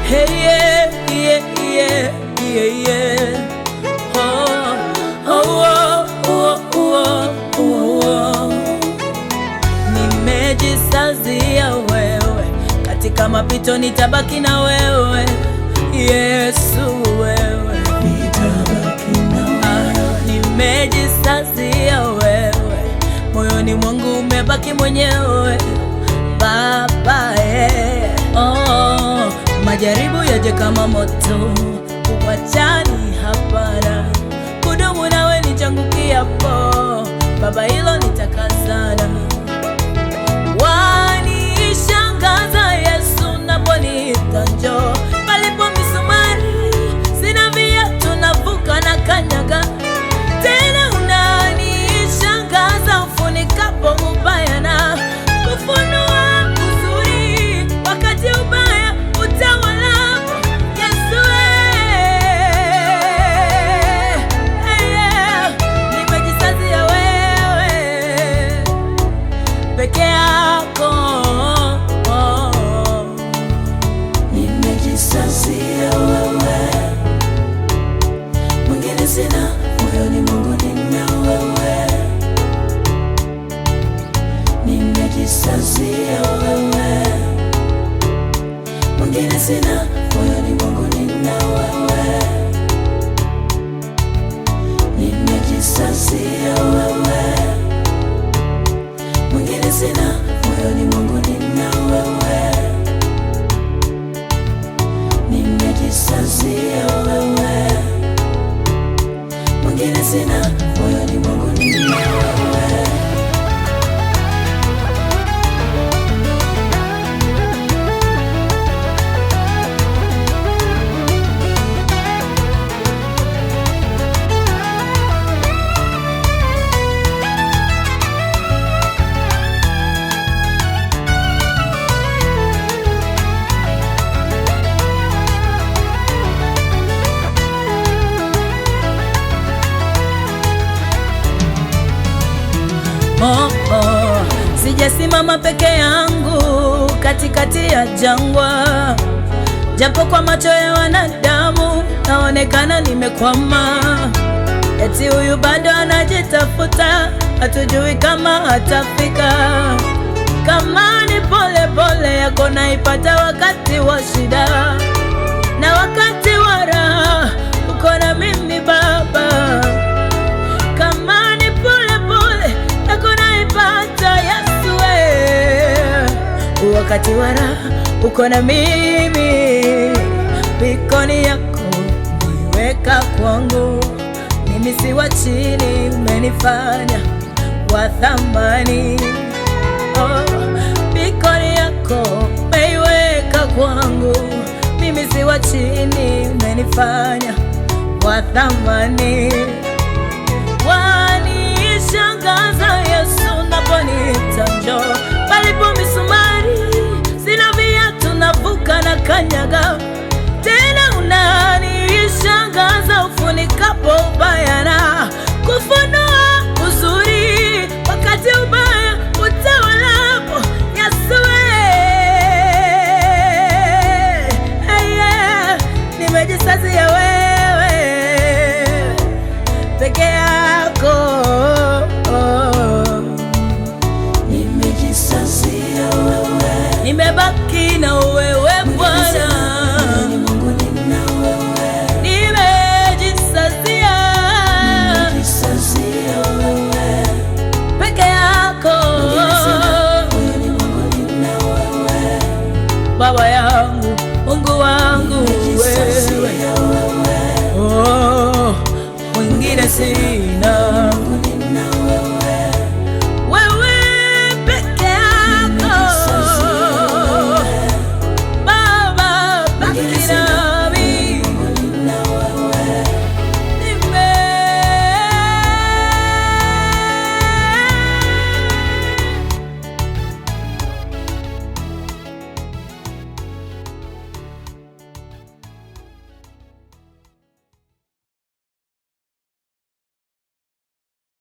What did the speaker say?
Hey, yeah, yeah, yeah, yeah, yeah. Oh, oh, oh, oh, oh, oh. Nimejisazia wewe, katika mapito nitabaki na wewe Yesu, wewe nitabaki na wewe. Nimejisazia wewe, moyoni mwangu umebaki mwenyewe Baba, oh, majaribu yaje kama moto, kukuachani hapana, kudumu nawe ni changu kiapo Baba, hilo nitakazana. Wanishangaza Yesu naponiita njoo, palipo misumari sina viatu navuka na kanyaga. Tena unanishangaza ufunikapo ubaya na kufunua uzuri wakati ubaya utawalapo. Yesu, nimejisazia wewe peke yako, nimejisazia wewe, mwingine sina, moyoni mwangu nina wewe. Nimejisazia wewe, mwingine sina, moyoni mwangu nina wewe. Nimejisazia wewe, mwingine sina, moyoni mwangu nina wewe. Nimejisazia wewe, mwingine sina, moyoni mwangu nina wewe. Oh, oh, sijasimama peke yangu katikati ya jangwa, japo kwa macho ya wanadamu naonekana nimekwama. Eti huyu bado anajitafuta, hatujui kama atafika. Kama ni pole pole yako naipata wakati wa shida, na wakati wa raha uko na mimi Baba. Kama ni pole pole yako naipata Yesu, wakati wa raha uko na mimi. Mikoni yako niweka kwangu, mimi si wa chini, umenifanya wa thamani. Oh, mikoni yako umeiweka kwangu, mimi si wa chini, umenifanya wa thamani. Wanishangaza Yesu naponiita njoo, palipo misumari sina viatu navuka na kanyaga. Tena unanishangaza ufunikapo ubaya na kufunua uzuri wakati ubaya utawalapo. Yesu, nimejisazia wewe peke yako, nimejisazia wewe, nimebaki na wewe Bwana. Baba yangu, Mungu wangu, wewe, oh, mwingine sina.